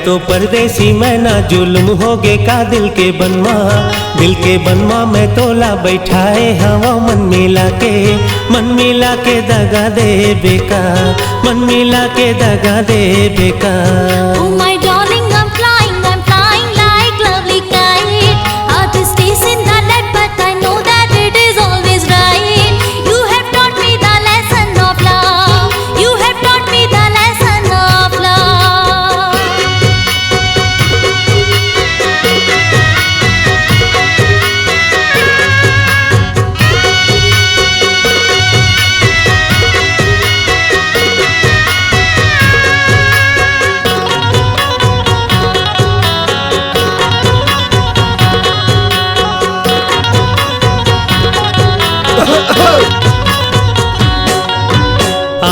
तो परदेसी मैं ना जुल्म होगे का दिल के बनवा मैं तोला बैठाए हवा मन मिला के दगा दे बेका मन मिला के दगा दे बेका। Oh my darling, I'm flying like lovely kite. Heart is chasing the lead, but I know that it is always right. You have taught me the lesson of love. You have taught me the lesson of love.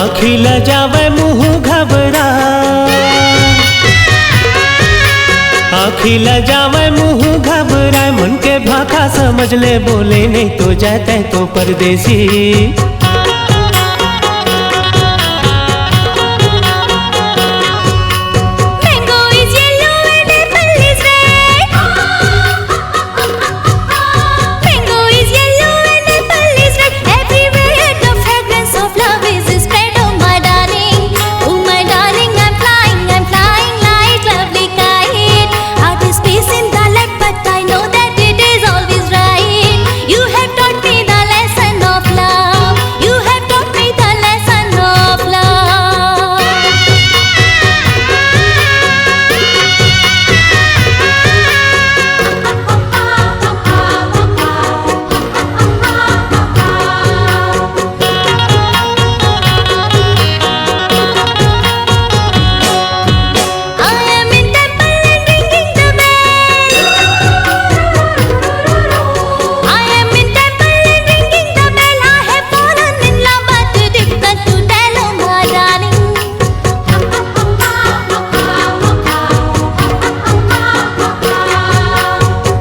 आँखी ल जावे मुँह घबरा, आँखी ल जावे मुँह घबराए मन के भाखा समझ ले बोले नहीं तो जाते तो परदेसी।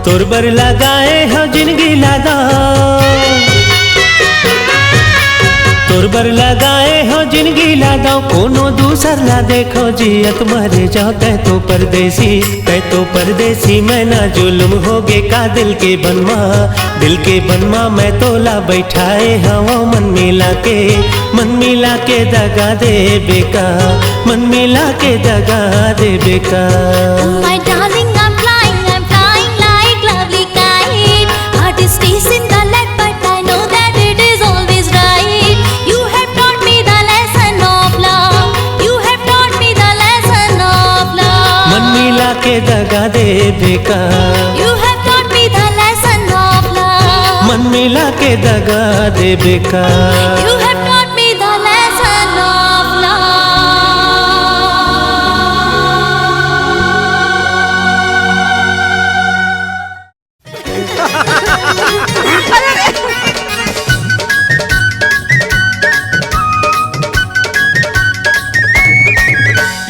तोर बर लगाए हो जिंदगी लादा, तोर बर लगाए हो जिंदगी लादा कोनो दूसर ला देखो जियत मरे जाओ तै तो परदेसी मैं ना जुल्म होगे का दिल के बनवा मैं तोला बैठाए हवा मन मिला के दगा दे बेका मन मिला के दगा दे बेका। Oh my darling, I'm flying like lovely kite. Heart is chasing the lead, but I know that it is always right. You have taught me the lesson of love. You have taught me the lesson of love. मन मिला के दगा दे बेका। You have taught me the lesson of love. मन मिला के दगा दे बेका। You have taught me the lesson of love.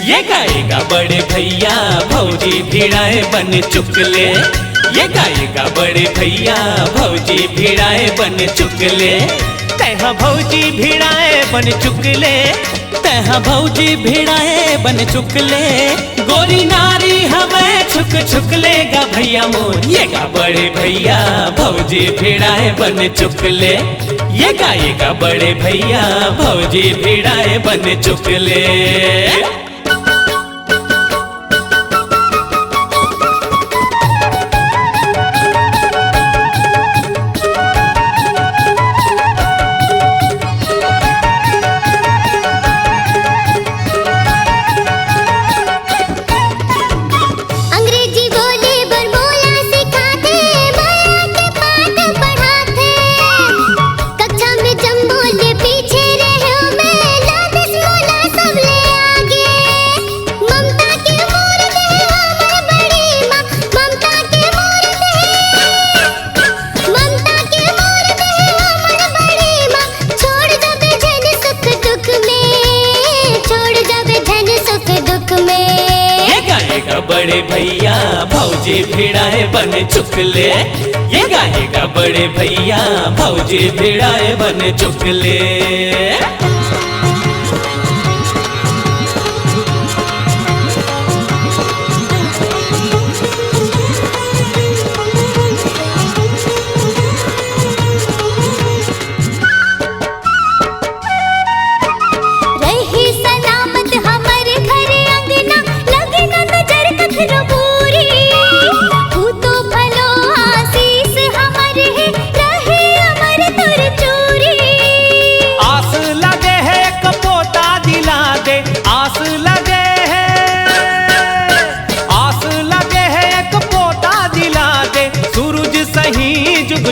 ये गाएगा बड़े भैया भौजी भिड़ाए बन चुकले, ये गाएगा बड़े भैया भौजी भिड़ाए बन चुकले। तैहा भौजी भिड़ाए बन चुकले, तैहा भौजी भिड़ाए बन चुकले। गोरी नारी हमें छुकले गा भैया मोर, ये गा बड़े भैया भौजी भिड़ाए बन चुकले। ये गाएगा बड़े भैया भौजी भिड़ाए बन चुकले। बड़े भैया भौजी भिड़ाए बन चुकले, ये गाएगा बड़े भैया भौजी भिड़ाए बन चुकले।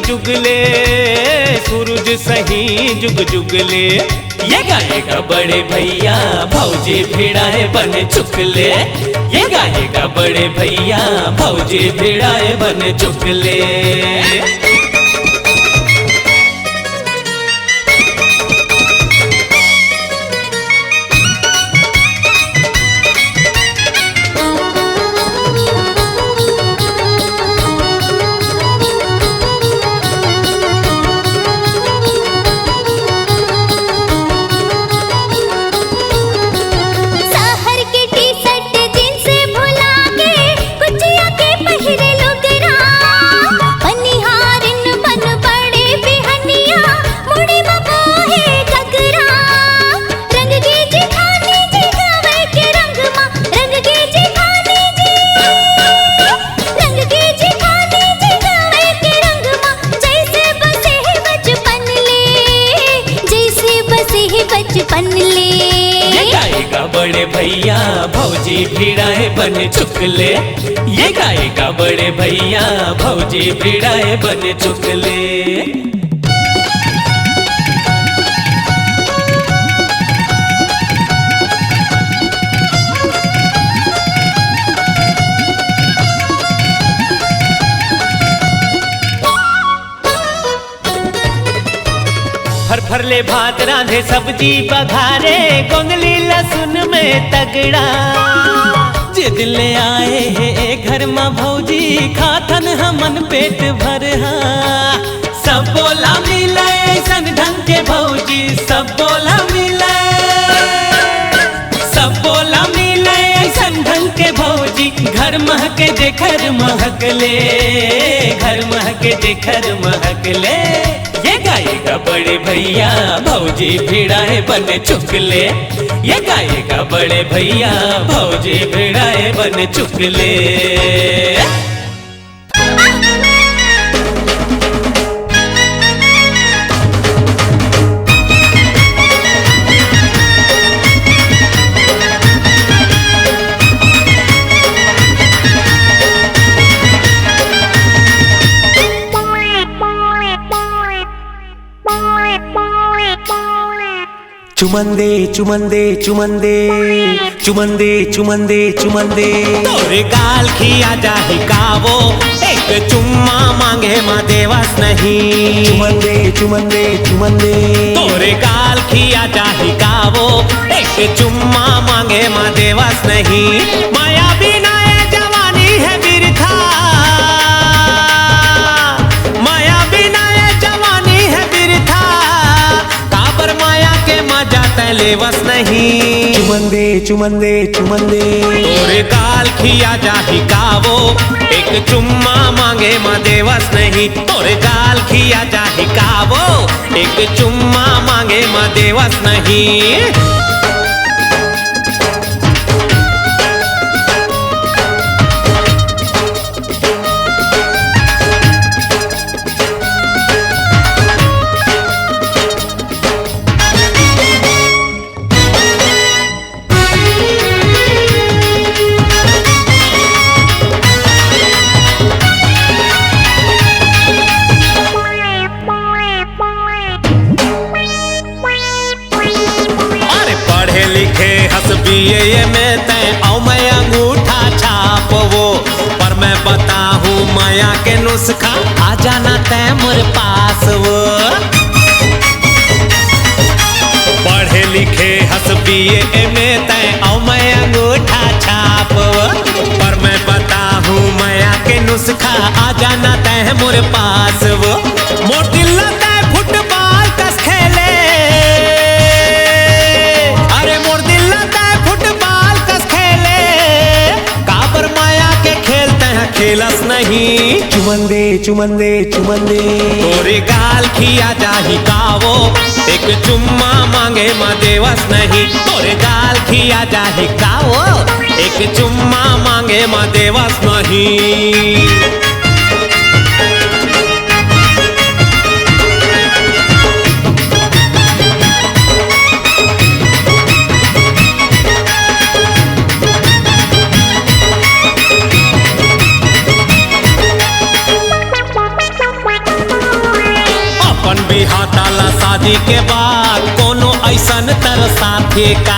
जुगले, सूरज सही जुग जुगले। ये गाएगा बड़े भैया भौजी भिड़ाए बन चुकले। ये गाएगा बड़े भैया भौजी भिड़ाए बन चुकले। बड़े भैया भौजी भिड़ाए बन चुकले। ये गाएगा बड़े भैया भौजी भिड़ाए बन चुकले। फरफरले भात रांधे सब्जी बघारे, गोंदली लहसुन में तगड़ा। जे दिल आए है घर में भौजी, खाथन हमन पेट भर। सब बोला मिले ऐसन ढंग के भौजी, सब बोला मिले, सब बोला मिले ऐसन ढंग के भौजी। घर महके जे घर महकले, घर महके जे घर महकले। ये गाएगा बड़े भैया भौजी भिड़ाए बन चुकले। ये गाएगा बड़े भैया भौजी भिड़ाए बन चुकले। चुमंदे चुमंदे चुमंदे चुमंदे चुमंदे चुमंदे, तोरे गाल खिया जाहि कावो, एक चुम्मा मांगे माँ देवस नहीं। चुमंदे चुमंदे चुमंदे, तोरे गाल खिया जाहि कावो, एक चुम्मा मांगे माँ देवस नहीं। माया बिना ये जवानी है बिरथा, माया बिना ये जवानी है बिरथा। काबर माया के मजा तैले बस नहीं। चुमंदे चुमंदे चुमंदे, तोरे गाल खिया जाहि कावो, एक चुम्मा मांगे माँ देवस नहीं। तोरे गाल खिया जाहि कावो, एक चुम्मा मांगे माँ देवस नहीं। BA में तय औ मैं अंगूठा छाप वो, पर मैं बताऊं माया के नुस्खा, आ जाना तय मोर पास वो। पढ़े लिखे हंस BA में तय औ मैं अंगूठा छाप वो, पर मैं बताऊं माया के नुस्खा, आ जाना तय मोर पास वो। मोर दिल तय फुटबॉल कस खेले, खेलस नहीं। चुमंदे चुमंदे चुमंदे, तोरे गाल खिया जाहि कावो, एक चुम्मा मांगे माँ देवस नहीं। तोरे गाल खिया जाहि कावो, एक चुम्मा मांगे माँ देवस नहीं। शादी के बाद कोनो ऐसन तरसाथे का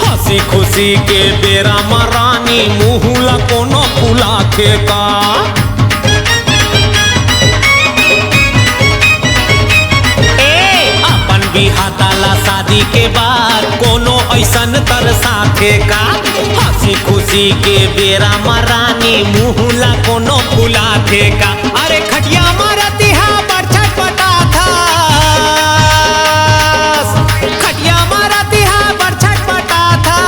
हंसी खुशी के बेरा मरानी मुहुला कोनो फुलाथे का बिहाताला शादी के बाद कोनो ऐसन तरसाथे का हंसी खुशी के बेरा मरानी मुहुला कोनो फुलाथे का अरे खटिया मारती है बरछट पटा था खटिया मारती है बरछट पटा था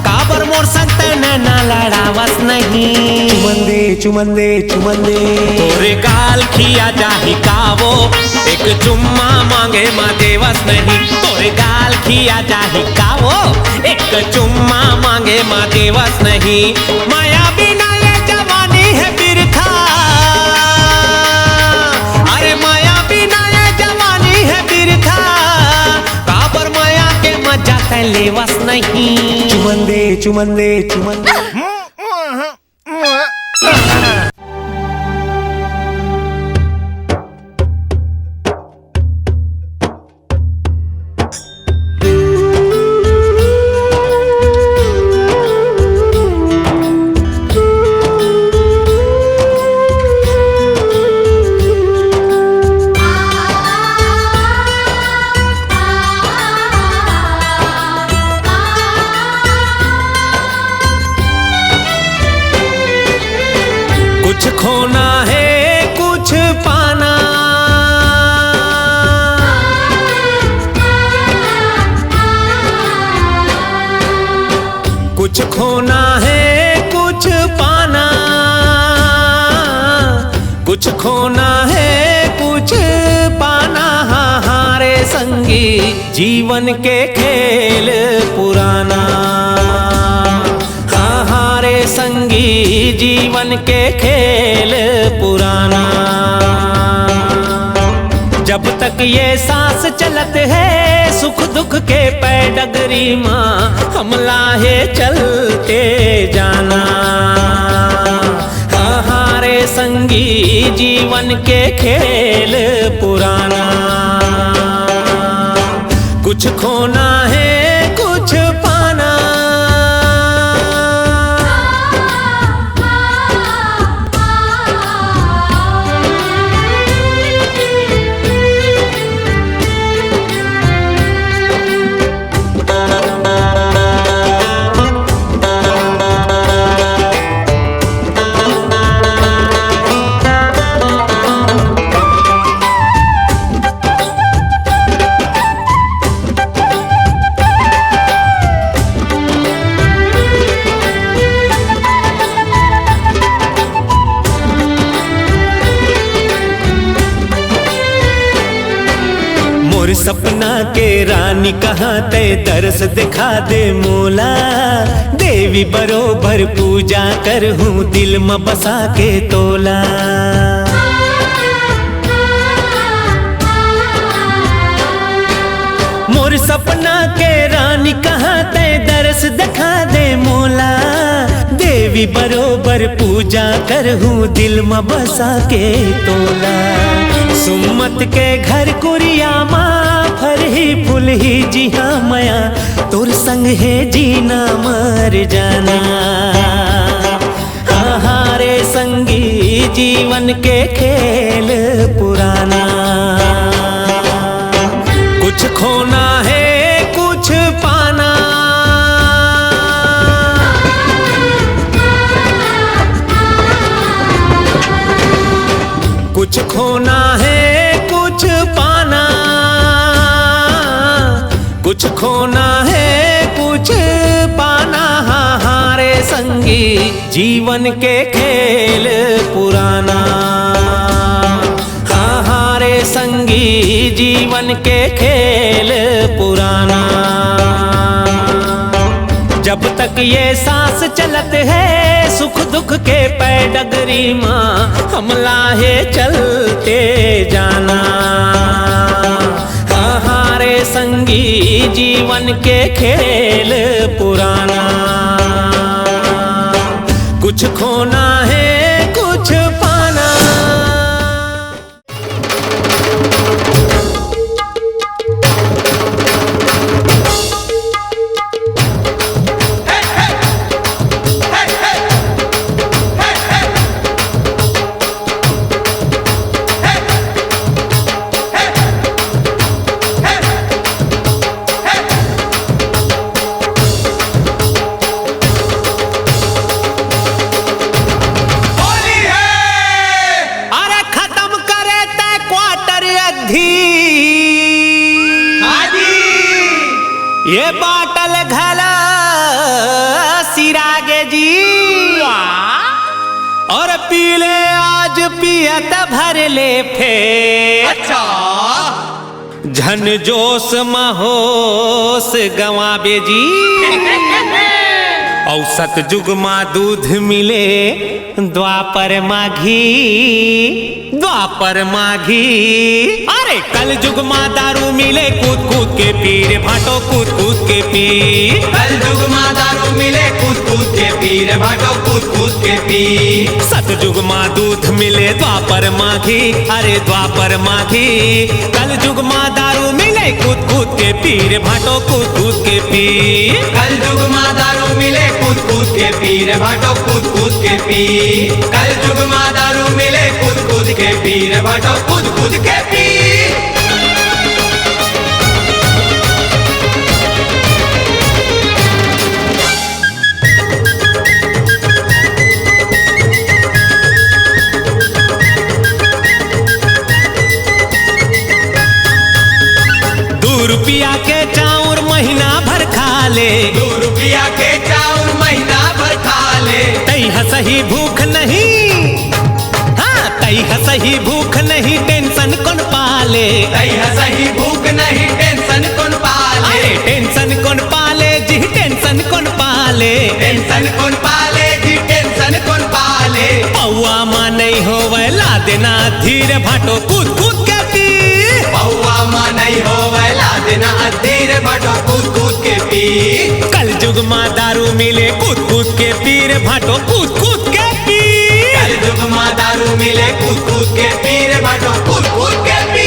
काबर मोर सकते ना लड़ावस नहीं चुमंदे तोरे गाल खिया जाही कावो एक चुम्मा मांगे माँ देवस नहीं तोरे गाल खिया जाही कावो एक चुम्मा मांगे माँ देवस नहीं माया बिना ये जवानी है बिरथा अरे माया बिना ये जवानी है बिरथा काबर माया के मजा ते लेवस नहीं चुमंदे कुछ खोना है कुछ पाना कुछ खोना है कुछ पाना कुछ खोना है कुछ पाना हारे संगी जीवन के खेल पुराना हारे संगी जीवन के खेल पुराना जब तक ये सांस चलत है सुख दुख के पैडगरी माँ हमला है चलते जाना हारे संगी जीवन के खेल पुराना कुछ खोना है कुछ पाना मोर सपना के रानी कहाँ ते तरस दिखा दे मोला देवी बरोबर पूजा कर हूँ दिल में बसा के तोला मोर सपना के रानी कहाँ ते दरस दिखा दे मोला देवी बरोबर पूजा कर हूँ दिल में बसा के तोला सुमत के घर कुरिया माँ फर ही फूल ही जी हाँ मया तोर संग है जीना मर जाना हारे संगी जीवन के खेल पुराना कुछ खोना है कुछ पाना कुछ खोना है कुछ पाना कुछ खोना है कुछ पाना हारे संगी जीवन के खेल पुराना हारे संगी जीवन के खेल पुराना जब तक ये सांस चलत है सुख दुख के पैडगरी माँ हमला है चलते जाना हारे संगी जीवन के खेल पुराना कुछ खोना है कुछ पाना ये बाटल घला सिरागे जी और पीले आज पियत भर ले फेर। अच्छा झन जोश महोश गवाबे जी औसत जुगमा दूध मिले द्वापर माघी अरे कल जुगमा दारू मिले कूद कूद के पी रे भाटो कूद कूद के पी। कल जुगमा दारू मिले कूद कूद के पी रे भाटो कूद कूद के पी। सतजुगमा दूध मिले द्वापर माघी अरे द्वापर माघी कल जुगमा दारू मिले कूद कूद के पी रे भाटो कूद कूद के पी। कल जुगमा दारू मिले कूद कूद के पी रे भाटो कूद कूद के पी। कल जुगमा दारू मिले कूद कूद के पी रे भाटो कूद कूद के पी। ₹2 के चाउर महीना भर खा ले। ₹2 के चाउर महीना भर खा ले। तई हसही भूख नहीं हाँ तई हसही भूख नहीं टेंशन कौन पाले। तई हसही भूख नहीं टेंशन कौन पाले। अरे टेंशन कौन पाले जी टेंशन कौन पाले। टेंशन कौन पाले जी टेंशन कौन पाले। पौआ माँ नहीं होवे ला देना धीरे भाटो कूद कूद के पी। पौआ माँ नहीं होवे ला देना धीरे भाटो कूद कूद के पी। कल जुगमा दारू मिले कूद कूद के पी रे भाटो कूद कूद के पी। कल जुगमा दारू मिले कूद कूद के पी रे भाटो कूद कूद के पी।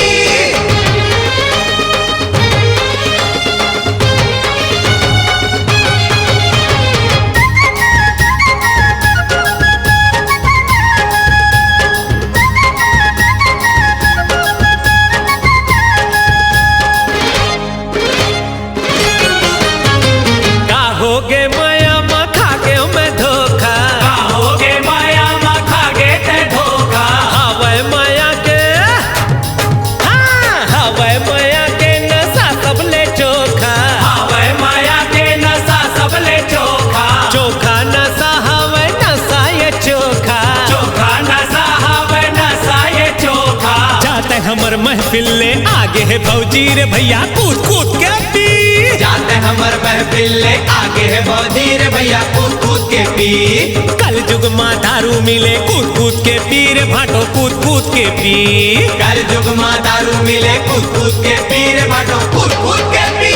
हमर महफिल ले आगे है भौजी रे भैया कूद कूद के पी। जाते हमर महफिल ले आगे है भौजी रे भैया कूद कूद के पी। कल जुगमा दारू मिले कूद कूद के पी रे भाटो कूद कूद के पी। कल जुगमा दारू मिले कूद कूद के पी रे भाटो कूद कूद के पी।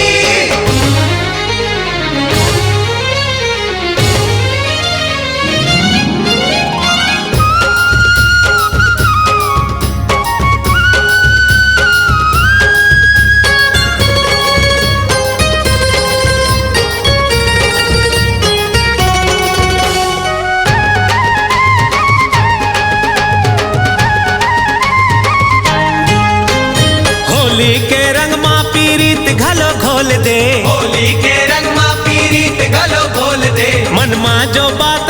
होली के रंग माँ पीरीत घलो घोल दे। होली के रंग माँ पीरीत घलो घोल दे। मन माँ जो बात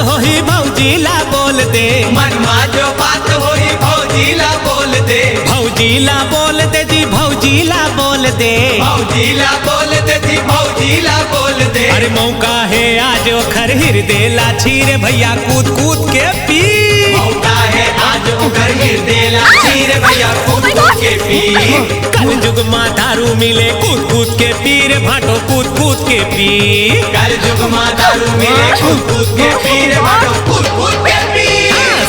होही भौजी ला बोल दे। मन माँ जो बात होई भौजी ला बोल दे। भौजी ला बोल दे जी भौजी ला बोल दे। भौजी ला बोल दे जी भौजी ला बोल दे। अरे मौका है आज ओखर हृदय ला छीरे भैया कूद कूद के पी। मौका है आज ओखर हृदय ला छीरे भैया कूद कूद के पी। कल जुगमा दारू मिले कूद कूद के पी रे भाटो कूद कूद के पी। कल जुगमा दारू मिले कूद कूद के पी रे भाटो कूद कूद के पी।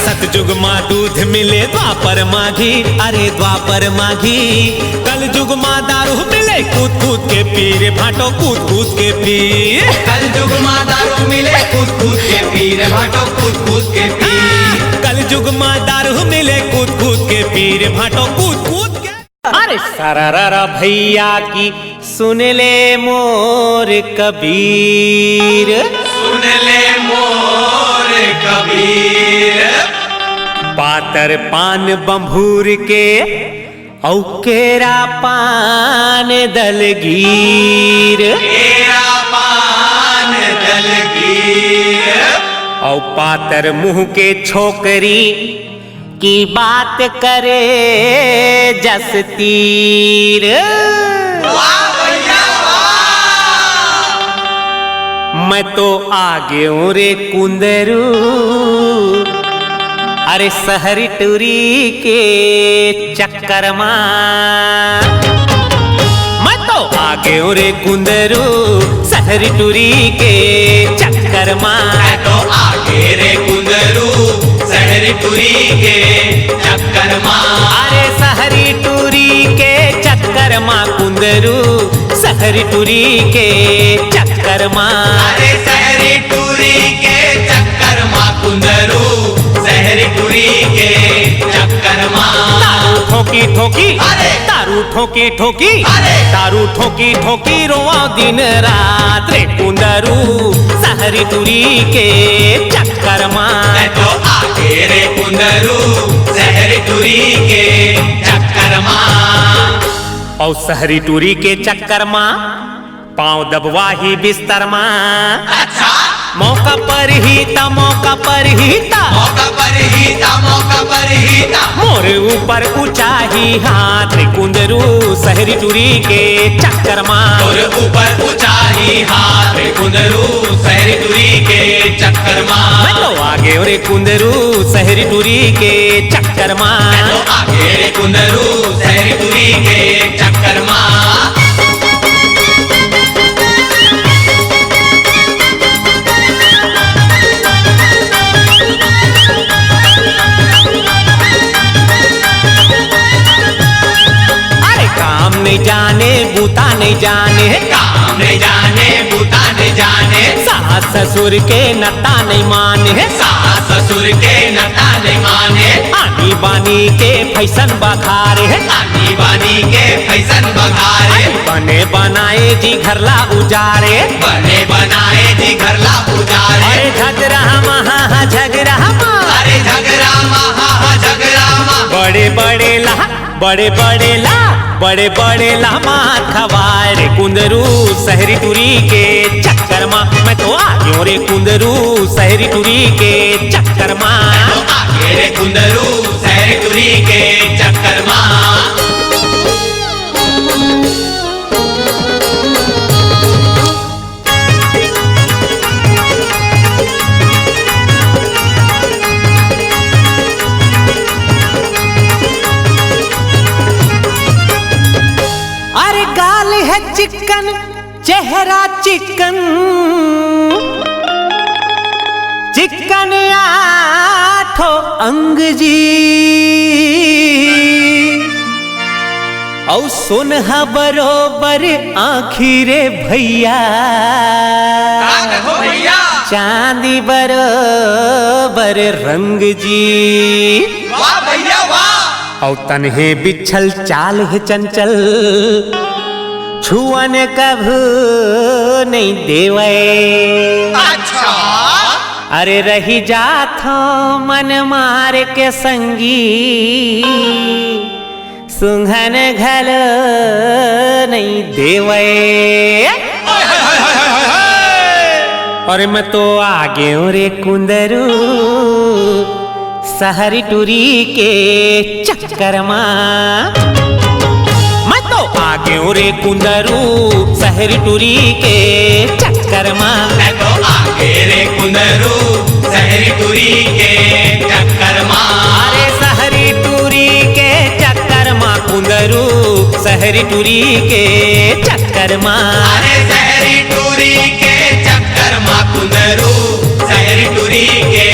सतजुगमा दूध मिले द्वापर माघी अरे द्वापर माघी कल जुगमा दारू मिले कूद कूद के पी रे भाटो कूद कूद के पी। कल जुगमा दारू मिले कूद कूद के पी रे भाटो कूद कूद के पी। कल जुगमा दारू मिले कूद कूद के पी रे भाटो कूद कूद के। अरे सरारा भैया की सुन ले मोर कबीर। सुन ले मोर कबीर। पातर पान बंभूर के औ केरा पान दलगीर। केरा पान दलगीर। औ पातर मुंह के छोकरी की बात करे जस तीर। मैं तो आगे हूँ रे कुंदरू, अरे शहरी टूरी के चक्कर में। मैं तो आगे हूँ रे कुंदरू, शहरी टूरी के चक्कर में। मैं तो आगे रे कुंदरू, शहरी टूरी के चक्कर में। अरे शहरी टूरी के चक्कर में कुंदरू, शहरी टूरी के चक्कर में। अरे शहरी टूरी के चक्कर में कुंदरू, शहरी टूरी के चक्कर में। तारू ठोकी ठोकी, अरे तारू ठोकी ठोकी, अरे तारू ठोकी ठोकी रोआ दिन रात रे कुंदरू, शहरी टूरी के चक्कर में। मैं तो आगे रे कुंदरू, शहरी टूरी के चक्कर में। और शहरी टूरी के चक्कर में पाँव दबवाही बिस्तर में। अच्छा मौका पर ही था, मौका पर ही था, मौका पर ही था, मौका पर ही था। मोरे ऊपर ऊंचा ही हाथ रे कुंदरू, शहरी टूरी के चक्कर में। और ऊपर ऊंचा ही हाथ रे कुंदरू, शहरी टूरी के चक्कर में। मैं तो आगे रे कुंदरू, शहरी टूरी के चक्कर में। मैं तो आगे रे कुंदरू, शहरी टूरी के चक्कर में। नहीं जाने बूता नहीं जाने, काम नहीं जाने बूता नहीं जाने। सास ससुर के नता नहीं माने, सास ससुर के नता नहीं माने। आनी बानी के फैशन बखारे, आनी बानी के फैशन बघारे। बने बनाए जी घरला उजारे, बने बनाए जी घरला उजारे। अरे झगड़ा महा झगड़ा मा, अरे झगड़ा महा झगड़ा मा। बड़े बड़े ला, बड़े बड़े ला, बड़े बड़े लामा खवाए रे कुंदरू, शहरी टूरी के चक्कर में। मैं तो आगे रे कुंदरू, शहरी टूरी के चक्कर में। मैं तो आगे रे कुंदरू, शहरी टूरी के चक्कर में। अरे गाल है चिकन, चेहरा चिकन, चिकन आठो अंग जी। औ सोनहा बरोबर आँखी रे भैया, भैया चांदी बरोबर रंग जी। वाह भैया वाह। औ तन्हे बिछल चाल है चंचल, छुअन कभू नहीं देवे। अच्छा अरे रही जाथो मन मार के संगी, सुंघन घल नहीं देवे। और मैं तो आगे रे कुंदरू, शहरी टूरी के चक्कर में। मैं तो आगे रे कुंदरू, शहरी टूरी के चक्कर में। मैं तो आगे रे कुंदरू, शहरी टूरी के चक्कर में। अरे शहरी टूरी के चक्कर में कुंदरू, शहरी टूरी के चक्कर में। अरे शहरी टूरी के चक्कर में कुंदरू, शहरी टूरी के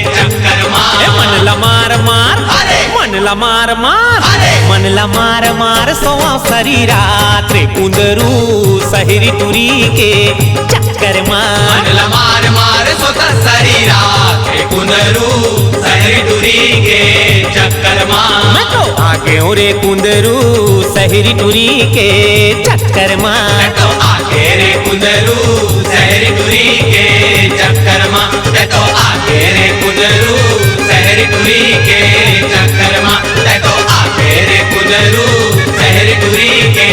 चक्कर में। मन लमार मार, अरे मन लमार मार, अरे मन लमार मार सोआ शरीरात रे कुंदरू, शहरी टूरी के चक्कर में। मन लमार मार सोता शरीरात रे कुंदरू, शहरी टूरी के चक्कर में। मैं तो आगे रे कुंदरू, शहरी टूरी के चक्कर में। मैं तो आगे रे कुंदरू, शहरी टूरी के चक्कर में। मैं तो आगे रे कुंदरू, शहरी टूरी के चक्कर में। मैं तो आगे रे कुंदरू, शहरी टूरी के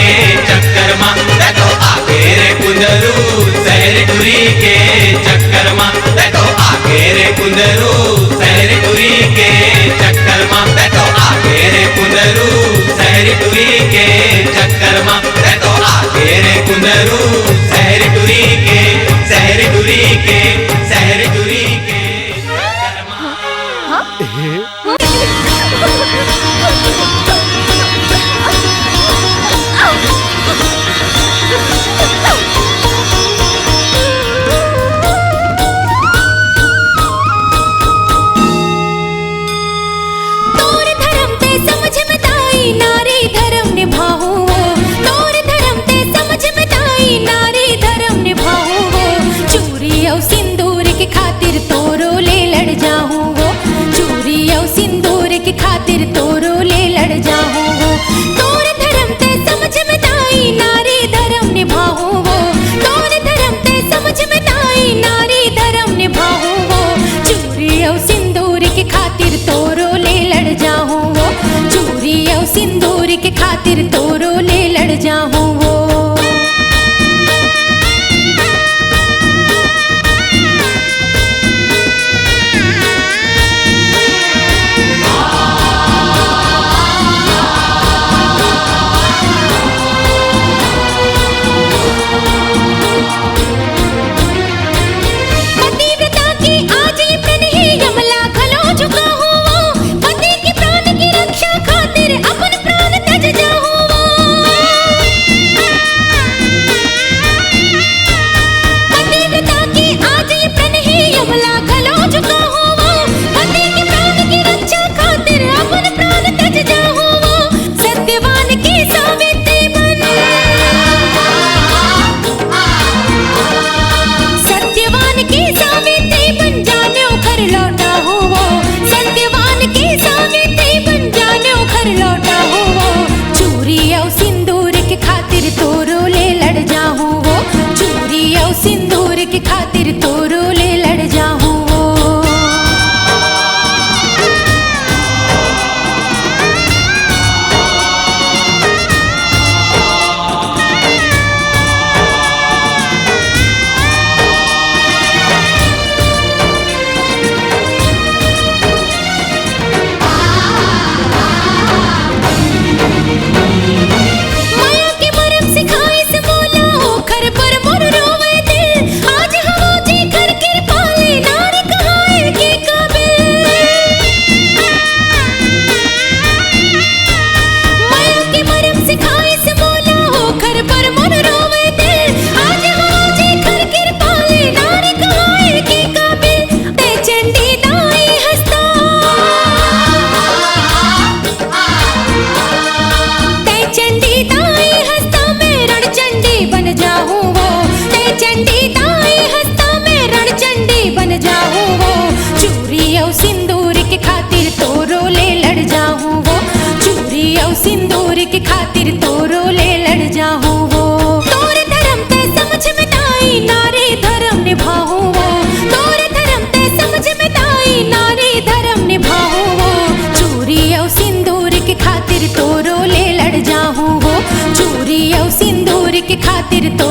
चक्कर में। मैं तो आगे रे कुंदरू, शहरी टूरी के चक्कर में। मैं तो आगे रे कुंदरू, शहरी टूरी के चक्कर में। खातिर तोरो ले लड़ जाऊं वो तोर धर्म ते समझ में नाई नारी धर्म निभाऊं वो तोर धर्म ते समझ में नाई नारी धर्म निभाऊं वो चूरी और सिंदूर के खातिर तोरो ले लड़ जाऊं वो चूरी और सिंदूर के खातिर तोरो ले लड़ जाऊं वो सिंदूर के खातिर तोरो ले लड़ जाऊं वो माया के मरम सिखाए से बोला हो खर पर मोर रोवे आज हम जी कर कृपा ले नारी कहाए के काबिल माया के मरम सिखाए से बोला हो खर पर मन रोवे दिल आज हम जी कर कृपा ले नारी कहाए के काबिल ते चंडी दाई हंसता ते चंडी दाई हंसता मैं रण चंडी बन जाऊं वो ते चंडी बन जाऊं वो चूरी और सिंदूर के खातिर तोरो ले लड़ जाऊं वो चूरी और सिंदूर के खातिर तोरो ले लड़ जाऊं वो तोर धर्म ते समझ में नाई नारी धर्म निभाऊं वो तोर धर्म ते समझ में नाई नारी धर्म निभाऊं वो चूरी और सिंदूर के खातिर तोरो ले लड़ जाऊं वो चूरी और सिंदूर के खातिर तो